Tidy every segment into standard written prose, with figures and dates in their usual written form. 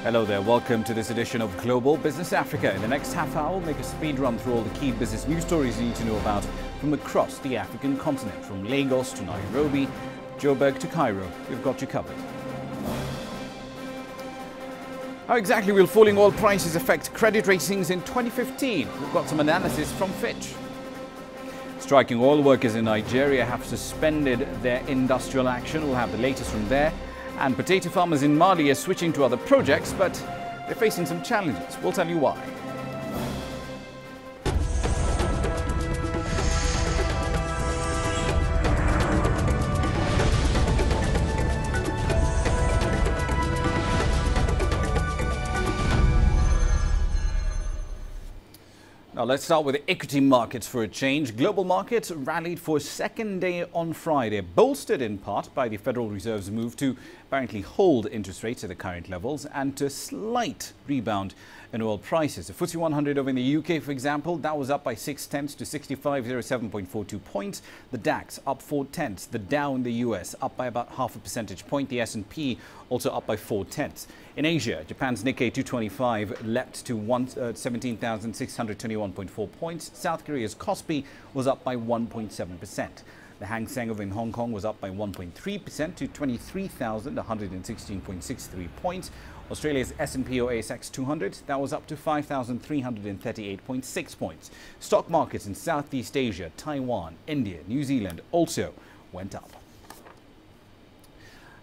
Hello there, welcome to this edition of Global Business Africa. In the next half hour, we'll make a speed run through all the key business news stories you need to know about from across the African continent, from Lagos to Nairobi, Joburg to Cairo. We've got you covered. How exactly will falling oil prices affect credit ratings in 2015? We've got some analysis from Fitch. Striking oil workers in Nigeria have suspended their industrial action. We'll have the latest from there. And potato farmers in Mali are switching to other projects, but they're facing some challenges. We'll tell you why. Now let's start with the equity markets for a change. Global markets rallied for a second day on Friday, bolstered in part by the Federal Reserve's move to apparently hold interest rates at the current levels and to a slight rebound in oil prices. The FTSE 100 over in the UK, for example, that was up by 0.6 to 6507.42 points. The DAX up 0.4. The Dow in the US up by about half a percentage point. The S&P also up by 0.4. In Asia, Japan's Nikkei 225 leapt to 17,621.4 points. South Korea's Kospi was up by 1.7%. The Hang Seng over in Hong Kong was up by 1.3% to 23,116.63 points. Australia's S&P or ASX 200, that was up to 5,338.6 points. Stock markets in Southeast Asia, Taiwan, India, New Zealand also went up.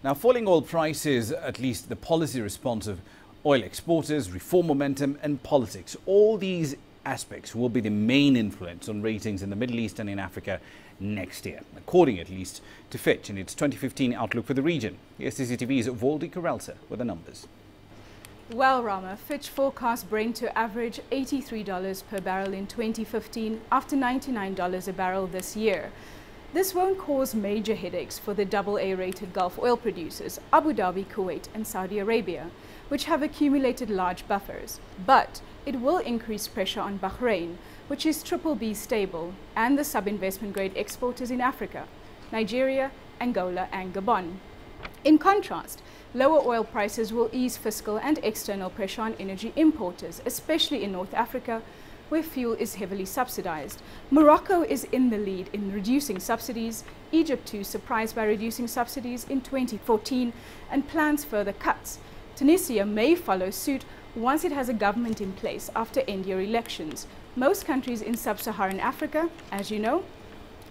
Now, falling oil prices, at least the policy response of oil exporters, reform momentum and politics, all these aspects will be the main influence on ratings in the Middle East and in Africa next year, according at least to Fitch in its 2015 outlook for the region. Here's CCTV's Voldy Corelsa with the numbers. Well, Rama, Fitch forecasts Brent to average $83 per barrel in 2015 after $99 a barrel this year. This won't cause major headaches for the AA rated Gulf oil producers, Abu Dhabi, Kuwait and Saudi Arabia, which have accumulated large buffers. But it will increase pressure on Bahrain, which is BBB stable, and the sub-investment grade exporters in Africa, Nigeria, Angola and Gabon. In contrast, lower oil prices will ease fiscal and external pressure on energy importers, especially in North Africa, where fuel is heavily subsidized. Morocco is in the lead in reducing subsidies. Egypt too surprised by reducing subsidies in 2014 and plans further cuts. Tunisia may follow suit once it has a government in place after end-year elections. Most countries in sub-Saharan Africa, as you know,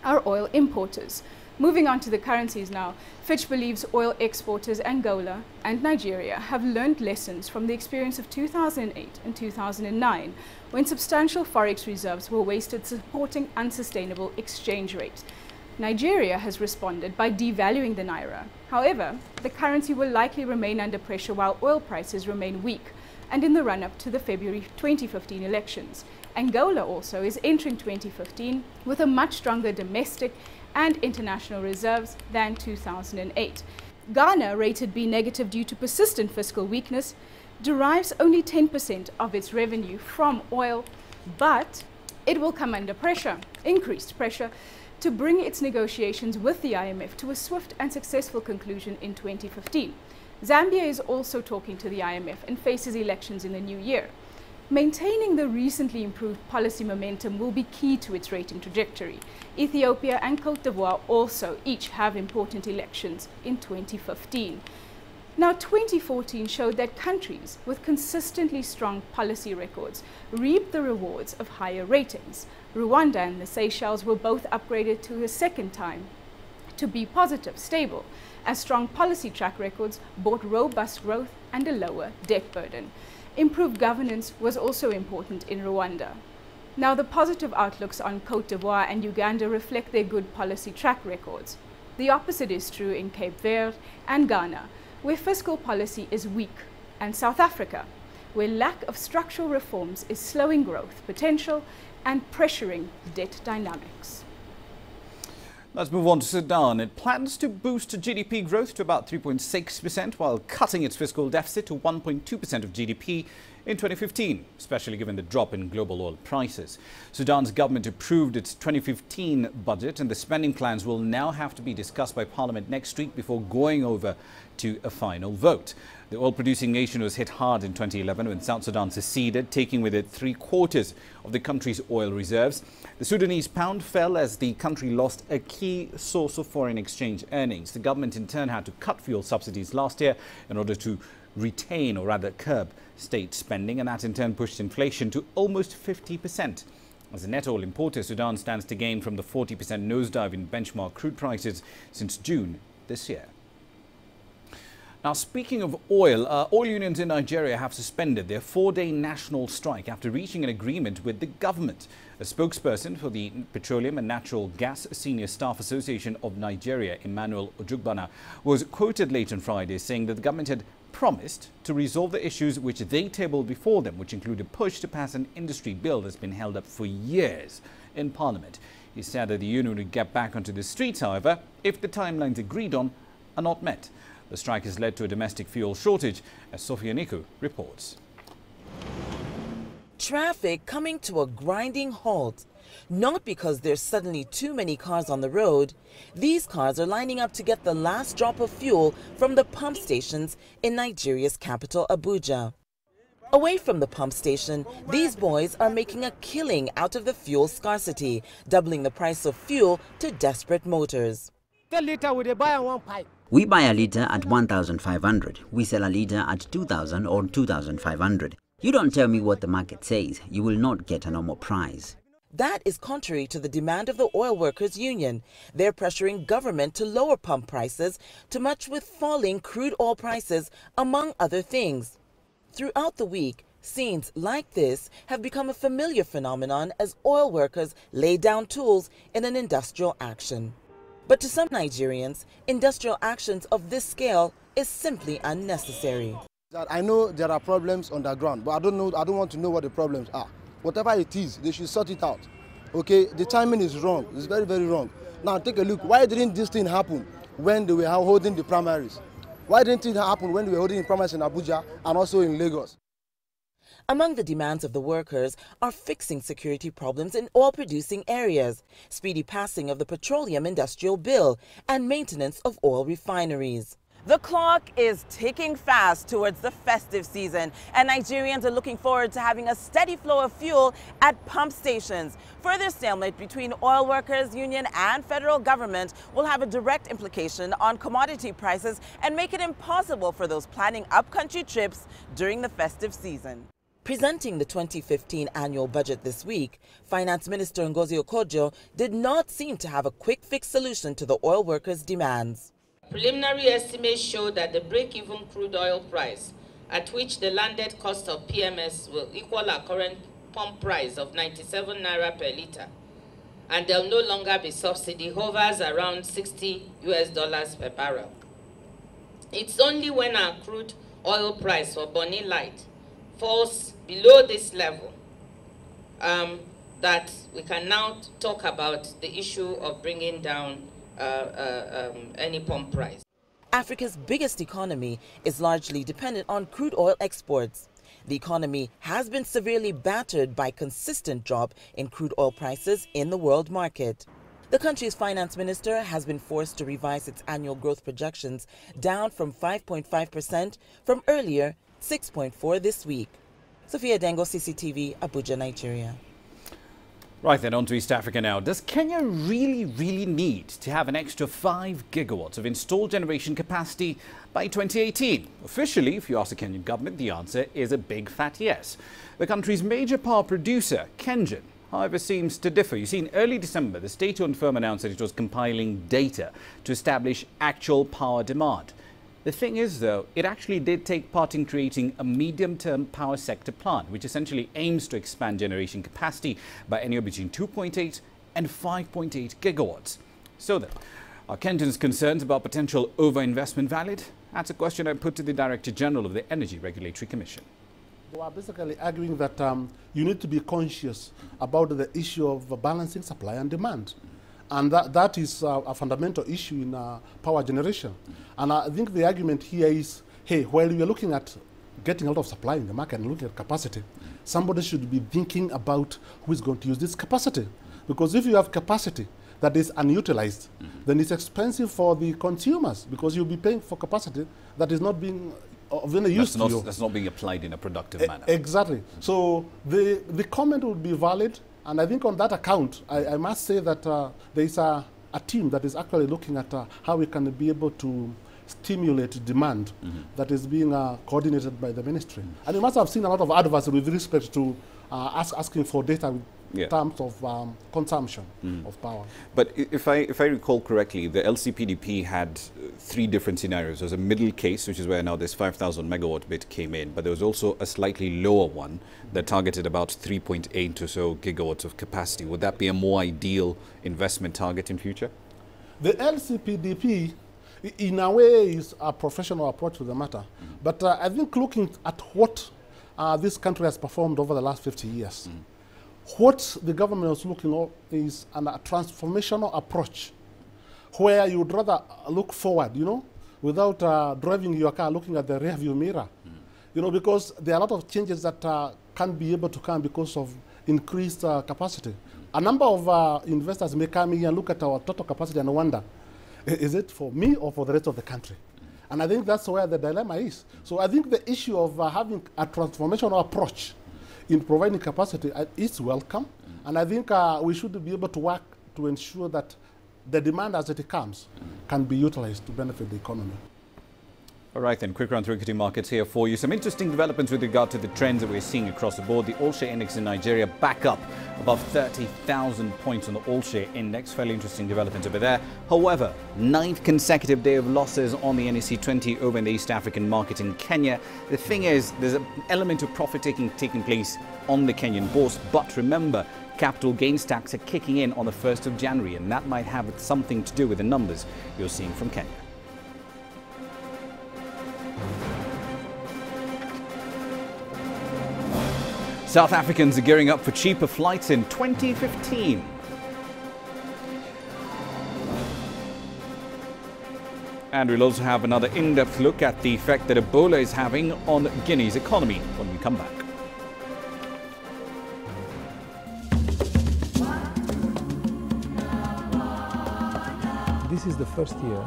are oil importers. Moving on to the currencies now, Fitch believes oil exporters Angola and Nigeria have learned lessons from the experience of 2008 and 2009, when substantial forex reserves were wasted supporting unsustainable exchange rates. Nigeria has responded by devaluing the naira. However, the currency will likely remain under pressure while oil prices remain weak and in the run-up to the February 2015 elections. Angola also is entering 2015 with a much stronger domestic and international reserves than 2008. Ghana, rated B negative due to persistent fiscal weakness, derives only 10% of its revenue from oil, but it will come under pressure, increased pressure, to bring its negotiations with the IMF to a swift and successful conclusion in 2015. Zambia is also talking to the IMF and faces elections in the new year. Maintaining the recently improved policy momentum will be key to its rating trajectory. Ethiopia and Cote d'Ivoire also each have important elections in 2015. Now, 2014 showed that countries with consistently strong policy records reap the rewards of higher ratings. Rwanda and the Seychelles were both upgraded to a second time to be positive, stable, as strong policy track records brought robust growth and a lower debt burden. Improved governance was also important in Rwanda. Now, the positive outlooks on Cote d'Ivoire and Uganda reflect their good policy track records. The opposite is true in Cape Verde and Ghana, where fiscal policy is weak, and South Africa, where lack of structural reforms is slowing growth potential and pressuring debt dynamics. Let's move on to Sudan. It plans to boost GDP growth to about 3.6% while cutting its fiscal deficit to 1.2% of GDP in 2015, especially given the drop in global oil prices. Sudan's government approved its 2015 budget, and the spending plans will now have to be discussed by Parliament next week before going over to a final vote. The oil-producing nation was hit hard in 2011 when South Sudan seceded, taking with it 3/4 of the country's oil reserves. The Sudanese pound fell as the country lost a key source of foreign exchange earnings. The government in turn had to cut fuel subsidies last year in order to retain, or rather curb, state spending, and that in turn pushed inflation to almost 50%. As a net oil importer, Sudan stands to gain from the 40% nosedive in benchmark crude prices since June this year. Now, speaking of oil, oil unions in Nigeria have suspended their 4-day national strike after reaching an agreement with the government. A spokesperson for the Petroleum and Natural Gas Senior Staff Association of Nigeria, Emmanuel Ojugbana, was quoted late on Friday saying that the government had promised to resolve the issues which they tabled before them, which include a push to pass an industry bill that's been held up for years in Parliament. He said that the union would get back onto the streets, however, if the timelines agreed on are not met. The strike has led to a domestic fuel shortage, as Sophia Niku reports. Traffic coming to a grinding halt. Not because there's suddenly too many cars on the road. These cars are lining up to get the last drop of fuel from the pump stations in Nigeria's capital, Abuja. Away from the pump station, these boys are making a killing out of the fuel scarcity, doubling the price of fuel to desperate motors. We buy a litre at 1,500. We sell a litre at 2,000 or 2,500. You don't tell me what the market says. You will not get a normal price. That is contrary to the demand of the Oil Workers Union. They're pressuring government to lower pump prices to match with falling crude oil prices, among other things. Throughout the week, scenes like this have become a familiar phenomenon as oil workers lay down tools in an industrial action. But to some Nigerians, industrial actions of this scale is simply unnecessary. I know there are problems on the ground, but I don't want to know what the problems are. Whatever it is, they should sort it out. Okay, the timing is wrong. It's very, very wrong. Now take a look. Why didn't this thing happen when they were holding the primaries? Why didn't it happen when they were holding the primaries in Abuja and also in Lagos? Among the demands of the workers are fixing security problems in oil-producing areas, speedy passing of the Petroleum Industrial Bill, and maintenance of oil refineries. The clock is ticking fast towards the festive season, and Nigerians are looking forward to having a steady flow of fuel at pump stations. Further stalemate between oil workers union and federal government will have a direct implication on commodity prices and make it impossible for those planning upcountry trips during the festive season. Presenting the 2015 annual budget this week, Finance Minister Ngozi Okonjo did not seem to have a quick-fix solution to the oil workers' demands. Preliminary estimates show that the break-even crude oil price at which the landed cost of PMS will equal our current pump price of 97 naira per litre, and there will no longer be subsidy, hovers around $60 per barrel. It's only when our crude oil price for Bonny Light falls below this level that we can now talk about the issue of bringing down any pump price. Africa's biggest economy is largely dependent on crude oil exports. The economy has been severely battered by consistent drop in crude oil prices in the world market. The country's finance minister has been forced to revise its annual growth projections down from 5.5% from earlier 6.4% this week. Sophia Dengo, CCTV, Abuja, Nigeria. Right then, on to East Africa now. Does Kenya really need to have an extra 5 gigawatts of installed generation capacity by 2018? Officially, if you ask the Kenyan government, the answer is a big fat yes. The country's major power producer, Kengen, however, seems to differ. You see, in early December, the state-owned firm announced that it was compiling data to establish actual power demand. The thing is, though, it actually did take part in creating a medium-term power sector plan, which essentially aims to expand generation capacity by anywhere between 2.8 and 5.8 gigawatts. So then, are Kengen's concerns about potential overinvestment valid? That's a question I put to the Director General of the Energy Regulatory Commission. We are basically arguing that you need to be conscious about the issue of balancing supply and demand. And that is a fundamental issue in power generation. And I think the argument here is, hey, while we are looking at getting a lot of supply in the market and looking at capacity, somebody should be thinking about who is going to use this capacity. Because if you have capacity, that is unutilized, then it's expensive for the consumers because you'll be paying for capacity that is not being of any use to you. That's not being applied in a productive manner. Exactly. So the comment would be valid, and I think on that account, I must say that there is a team that is actually looking at how we can be able to stimulate demand that is being coordinated by the ministry. And you must have seen a lot of advocacy with respect to asking for data in terms of consumption of power. But if I recall correctly, the LCPDP had three different scenarios. There was a middle case, which is where now this 5,000 megawatt bit came in, but there was also a slightly lower one that targeted about 3.8 or so gigawatts of capacity. Would that be a more ideal investment target in future? The LCPDP, in a way, is a professional approach to the matter. But I think looking at what this country has performed over the last 50 years, what the government is looking at is a transformational approach where you would rather look forward, you know, without driving your car looking at the rearview mirror. You know, because there are a lot of changes that can be able to come because of increased capacity. A number of investors may come here and look at our total capacity and wonder, is it for me or for the rest of the country? And I think that's where the dilemma is. So I think the issue of having a transformational approach in providing capacity is welcome. And I think we should be able to work to ensure that the demand as it comes can be utilized to benefit the economy. All right, then, quick run through equity markets here for you. Some interesting developments with regard to the trends that we're seeing across the board. The all-share index in Nigeria back up above 30,000 points on the all-share index. Fairly interesting developments over there. However, 9th consecutive day of losses on the NSE 20 over in the East African market in Kenya. The thing is, there's an element of profit-taking taking place on the Kenyan bourse. But remember, capital gains tax are kicking in on the 1st of January, and that might have something to do with the numbers you're seeing from Kenya. South Africans are gearing up for cheaper flights in 2015. And we'll also have another in-depth look at the effect that Ebola is having on Guinea's economy when we come back. This is the first year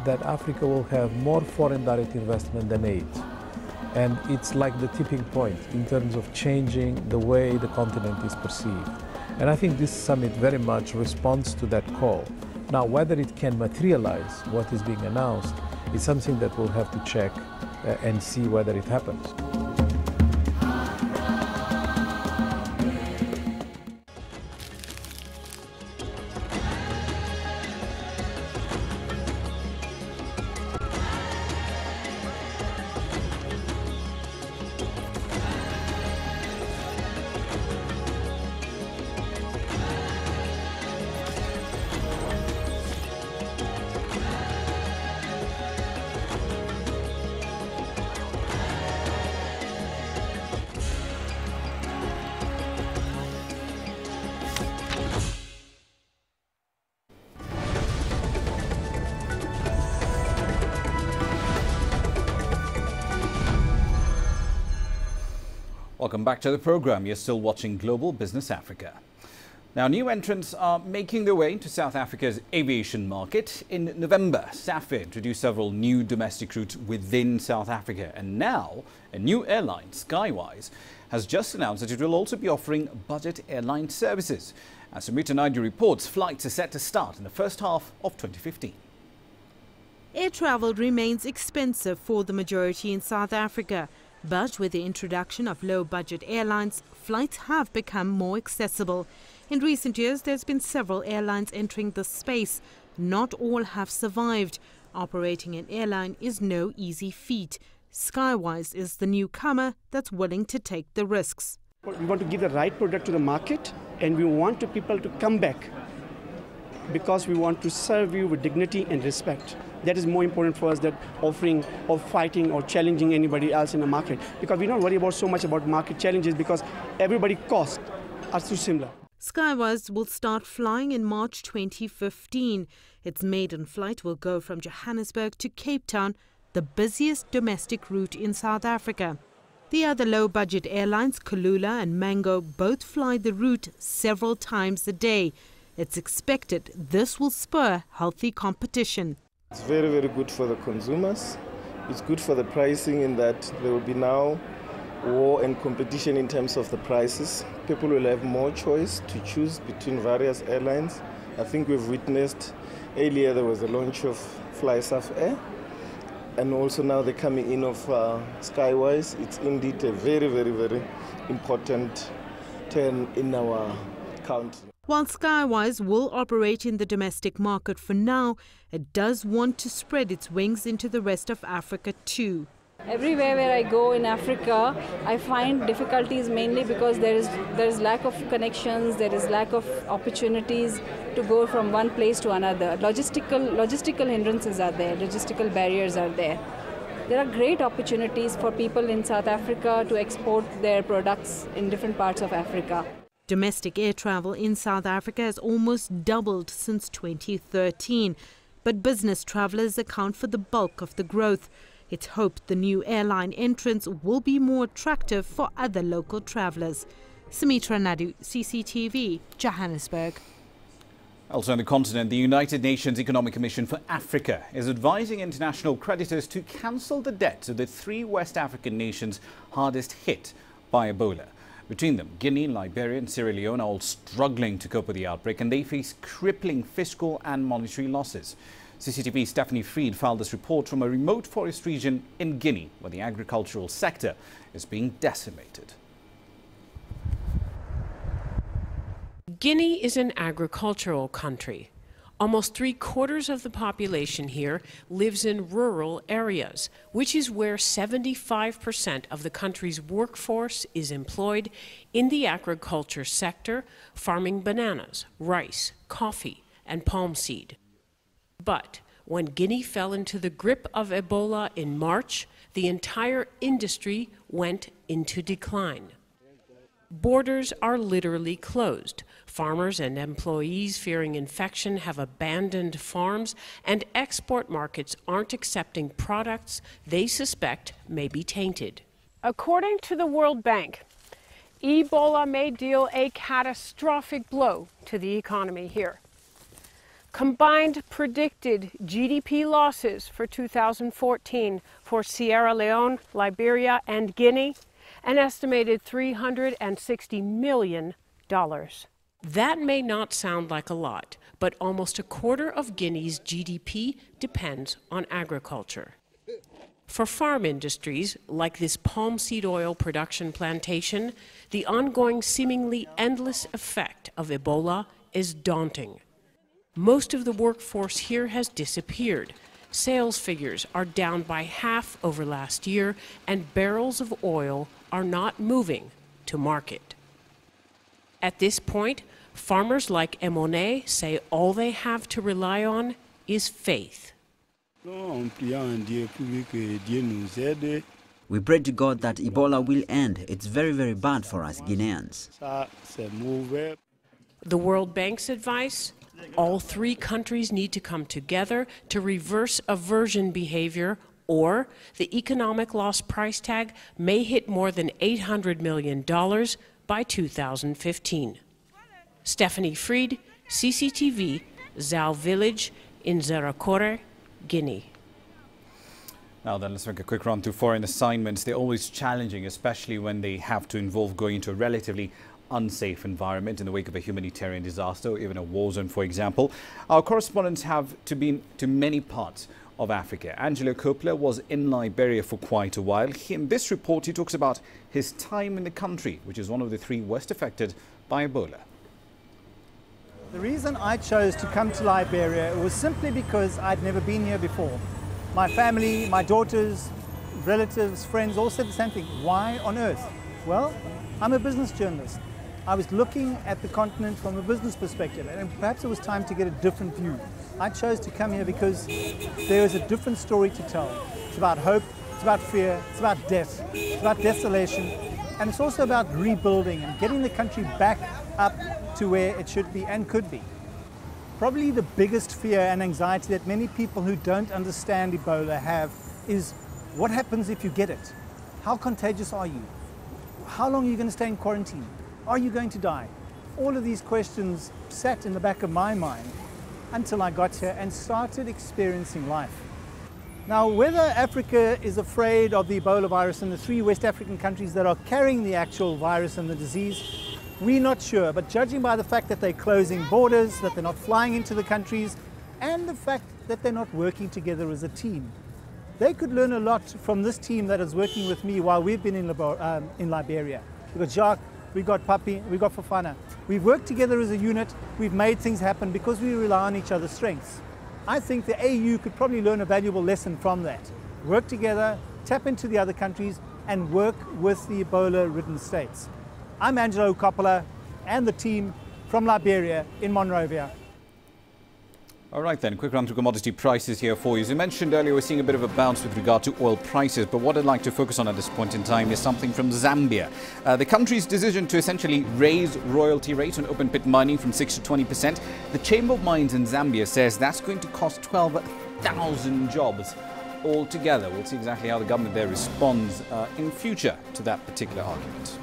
that Africa will have more foreign direct investment than aid. And it's like the tipping point in terms of changing the way the continent is perceived. And I think this summit very much responds to that call. Now, whether it can materialize what is being announced is something that we'll have to check and see whether it happens. Welcome back to the program. You're still watching Global Business Africa. Now, new entrants are making their way into South Africa's aviation market. In November, SAFIR introduced several new domestic routes within South Africa. And now, a new airline, Skywise, has just announced that it will also be offering budget airline services. As Sumita Naidu reports, flights are set to start in the first half of 2015. Air travel remains expensive for the majority in South Africa. But with the introduction of low-budget airlines, flights have become more accessible. In recent years, there's been several airlines entering the space. Not all have survived. Operating an airline is no easy feat. Skywise is the newcomer that's willing to take the risks. We want to give the right product to the market, and we want people to come back because we want to serve you with dignity and respect. That is more important for us than offering or fighting or challenging anybody else in the market, because we don't worry about so much about market challenges because everybody's costs are too similar. Skywise will start flying in March 2015. Its maiden flight will go from Johannesburg to Cape Town, the busiest domestic route in South Africa. The other low-budget airlines, Kulula and Mango, both fly the route several times a day. It's expected this will spur healthy competition. It's very, very good for the consumers. It's good for the pricing in that there will be now war and competition in terms of the prices. People will have more choice to choose between various airlines. I think we've witnessed earlier there was a launch of FlySafair, and also now the coming in of Skywise. It's indeed a very, very, very important turn in our country. While Skywise will operate in the domestic market for now, it does want to spread its wings into the rest of Africa too. Everywhere where I go in Africa, I find difficulties mainly because there is lack of connections, there is lack of opportunities to go from one place to another. Logistical hindrances are there, logistical barriers are there. There are great opportunities for people in South Africa to export their products in different parts of Africa. Domestic air travel in South Africa has almost doubled since 2013, but business travellers account for the bulk of the growth. It's hoped the new airline entrants will be more attractive for other local travellers. Sumitra Nadu, CCTV, Johannesburg. Also on the continent, the United Nations Economic Commission for Africa is advising international creditors to cancel the debts of the 3 West African nations hardest hit by Ebola. Between them, Guinea, Liberia and Sierra Leone are all struggling to cope with the outbreak, and they face crippling fiscal and monetary losses. CCTV's Stephanie Fried filed this report from a remote forest region in Guinea, where the agricultural sector is being decimated. Guinea is an agricultural country. Almost 3/4 of the population here lives in rural areas, which is where 75% of the country's workforce is employed in the agriculture sector, farming bananas, rice, coffee, and palm seed. But when Guinea fell into the grip of Ebola in March, the entire industry went into decline. Borders are literally closed. Farmers and employees fearing infection have abandoned farms, and export markets aren't accepting products they suspect may be tainted. According to the World Bank, Ebola may deal a catastrophic blow to the economy here. Combined predicted GDP losses for 2014 for Sierra Leone, Liberia, and Guinea, an estimated $360 million. That may not sound like a lot, but almost 1/4 of Guinea's GDP depends on agriculture. For farm industries, like this palm seed oil production plantation, the ongoing seemingly endless effect of Ebola is daunting. Most of the workforce here has disappeared. Sales figures are down by half over last year, and barrels of oil are not moving to market. At this point, farmers like Emone say all they have to rely on is faith. We pray to God that Ebola will end. It's very, very bad for us Guineans. The World Bank's advice? All 3 countries need to come together to reverse aversion behavior, or the economic loss price tag may hit more than $800 million by 2015. Stephanie Fried, CCTV, Zal Village in Zerakore, Guinea. Now then, let's make a quick run through foreign assignments. They're always challenging, especially when they have to involve going into a relatively unsafe environment in the wake of a humanitarian disaster or even a war zone, for example. Our correspondents have been to many parts of Africa. Angelo Coppola was in Liberia for quite a while. In this report, he talks about his time in the country, which is one of the 3 worst affected by Ebola. The reason I chose to come to Liberia was simply because I'd never been here before. My family, my daughters, relatives, friends all said the same thing. Why on earth? Well, I'm a business journalist. I was looking at the continent from a business perspective, and perhaps it was time to get a different view. I chose to come here because there is a different story to tell. It's about hope, it's about fear, it's about death, it's about desolation, and it's also about rebuilding and getting the country back up to where it should be and could be. Probably the biggest fear and anxiety that many people who don't understand Ebola have is, what happens if you get it? How contagious are you? How long are you going to stay in quarantine? Are you going to die? all of these questions sat in the back of my mind until I got here and started experiencing life. Now, whether Africa is afraid of the Ebola virus in the 3 West African countries that are carrying the actual virus and the disease, we're not sure. But judging by the fact that they're closing borders, that they're not flying into the countries, and the fact that they're not working together as a team, they could learn a lot from this team that is working with me while we've been in Liberia. We've got Jacques, we've got Papi, we've got Fofana. We've worked together as a unit, we've made things happen because we rely on each other's strengths. I think the AU could probably learn a valuable lesson from that. Work together, tap into the other countries, and work with the Ebola-ridden states. I'm Angelo Coppola and the team from Liberia in Monrovia. All right then, quick run through commodity prices here for you. As you mentioned earlier, we're seeing a bit of a bounce with regard to oil prices, but what I'd like to focus on at this point in time is something from Zambia. The country's decision to essentially raise royalty rates on open pit mining from 6 to 20%. The Chamber of Mines in Zambia says that's going to cost 12,000 jobs altogether. We'll see exactly how the government there responds in future to that particular argument.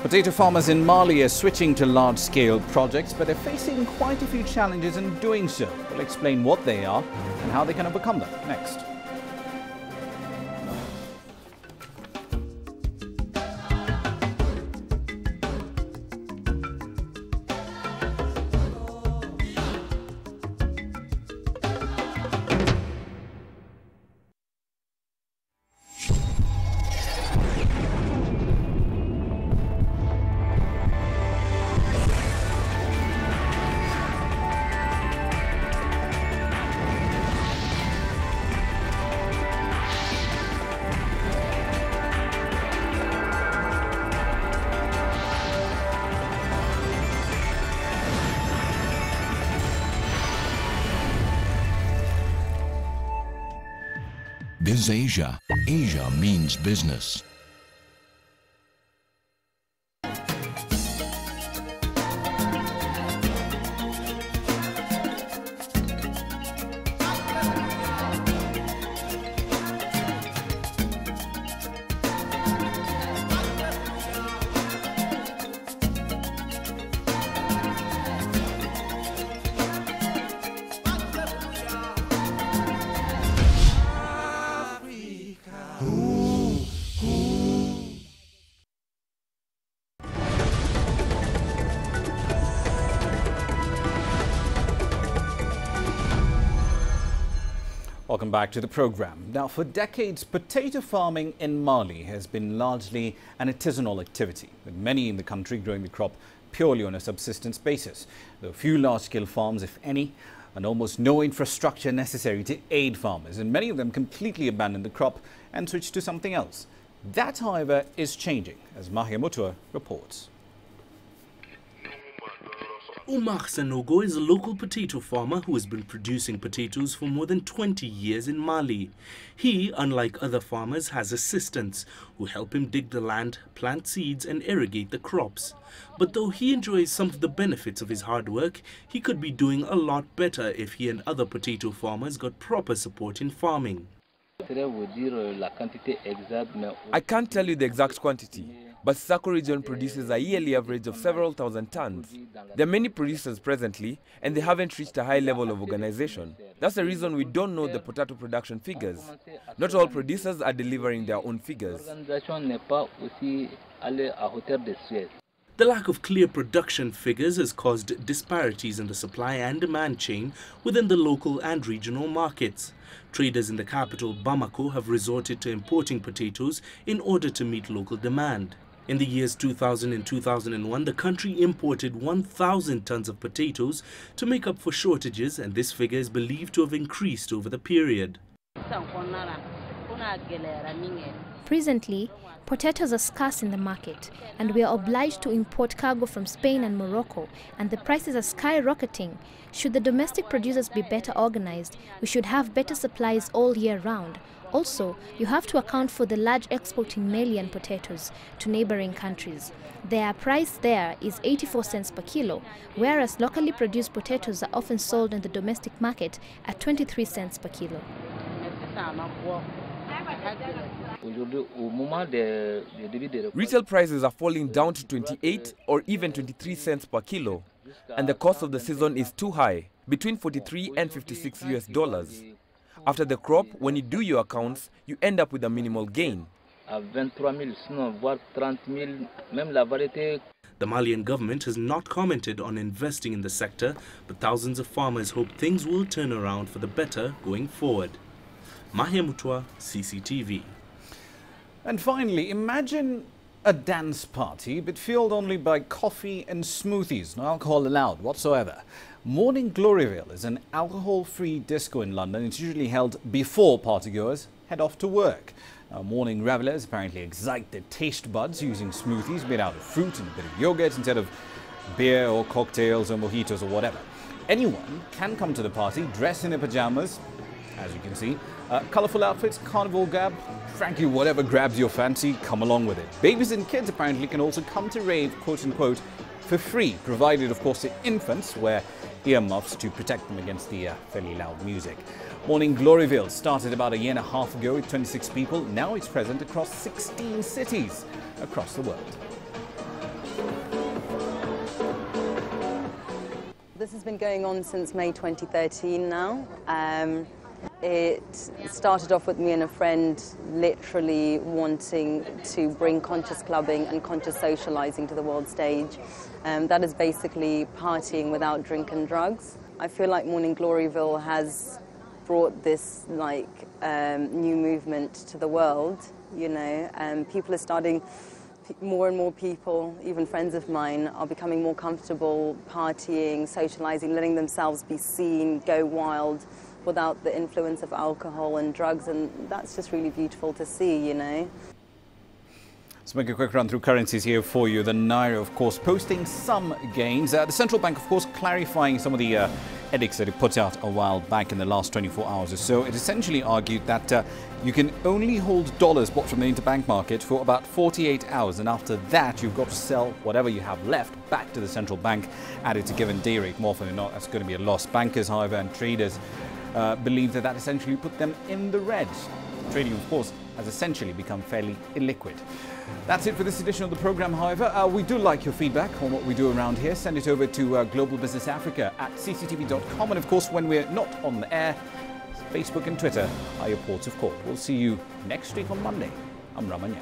Potato farmers in Mali are switching to large-scale projects, but they're facing quite a few challenges in doing so. We'll explain what they are and how they can overcome them next. Biz Asia. Asia means business. Welcome back to the program. Now, for decades, potato farming in Mali has been largely an artisanal activity, with many in the country growing the crop purely on a subsistence basis. There are few large-scale farms, if any, and almost no infrastructure necessary to aid farmers, and many of them completely abandon the crop and switch to something else. That, however, is changing, as Mahia Mutua reports. Umar Sanogo is a local potato farmer who has been producing potatoes for more than 20 years in Mali. He, unlike other farmers, has assistants who help him dig the land, plant seeds and irrigate the crops. But though he enjoys some of the benefits of his hard work, he could be doing a lot better if he and other potato farmers got proper support in farming. I can't tell you the exact quantity, but Sako region produces a yearly average of several thousand tons. There are many producers presently, and they haven't reached a high level of organization. That's the reason we don't know the potato production figures. Not all producers are delivering their own figures. The lack of clear production figures has caused disparities in the supply and demand chain within the local and regional markets. Traders in the capital, Bamako, have resorted to importing potatoes in order to meet local demand. In the years 2000 and 2001, the country imported 1,000 tons of potatoes to make up for shortages, and this figure is believed to have increased over the period. Presently, potatoes are scarce in the market, and we are obliged to import cargo from Spain and Morocco, and the prices are skyrocketing. Should the domestic producers be better organized, we should have better supplies all year round. Also, you have to account for the large exporting Malian potatoes to neighboring countries. Their price there is 84 cents per kilo, whereas locally produced potatoes are often sold in the domestic market at 23 cents per kilo. Retail prices are falling down to 28 or even 23 cents per kilo, and the cost of the season is too high, between 43 and 56 US dollars. After the crop, when you do your accounts, you end up with a minimal gain. The Malian government has not commented on investing in the sector, but thousands of farmers hope things will turn around for the better going forward. Mahia Mutwa, CCTV. And finally, imagine a dance party, but fueled only by coffee and smoothies, no alcohol allowed whatsoever. Morning Gloryville is an alcohol-free disco in London. It's usually held before partygoers head off to work. Morning revelers apparently excite their taste buds using smoothies made out of fruit and a bit of yogurt instead of beer or cocktails or mojitos or whatever. Anyone can come to the party dressed in their pajamas, as you can see. Colourful outfits, carnival gab, frankly whatever grabs your fancy, come along with it. Babies and kids apparently can also come to rave, quote unquote, for free, provided of course the infants wear earmuffs to protect them against the fairly loud music. Morning Gloryville started about a year and a half ago with 26 people. Now it's present across 16 cities across the world. This has been going on since May 2013 now. It started off with me and a friend literally wanting to bring conscious clubbing and conscious socializing to the world stage. That is basically partying without drink and drugs. I feel like Morning Gloryville has brought this new movement to the world, you know, and people are starting, more and more people, even friends of mine, are becoming more comfortable partying, socializing, letting themselves be seen, go wild without the influence of alcohol and drugs, and that's just really beautiful to see, you know. Let's make a quick run through currencies here for you. The Naira, of course, posting some gains. The central bank, of course, clarifying some of the edicts that it put out a while back in the last 24 hours or so. It essentially argued that you can only hold dollars bought from the interbank market for about 48 hours. And after that, you've got to sell whatever you have left back to the central bank at its given day rate. More often than not, that's going to be a loss. Bankers, however, and traders believe that essentially put them in the red. Trading, of course, has essentially become fairly illiquid. That's it for this edition of the program, however. We do like your feedback on what we do around here. Send it over to Global Business Africa at cctv.com. And of course, when we're not on the air, Facebook and Twitter are your ports of call. We'll see you next week on Monday. I'm Ramanya.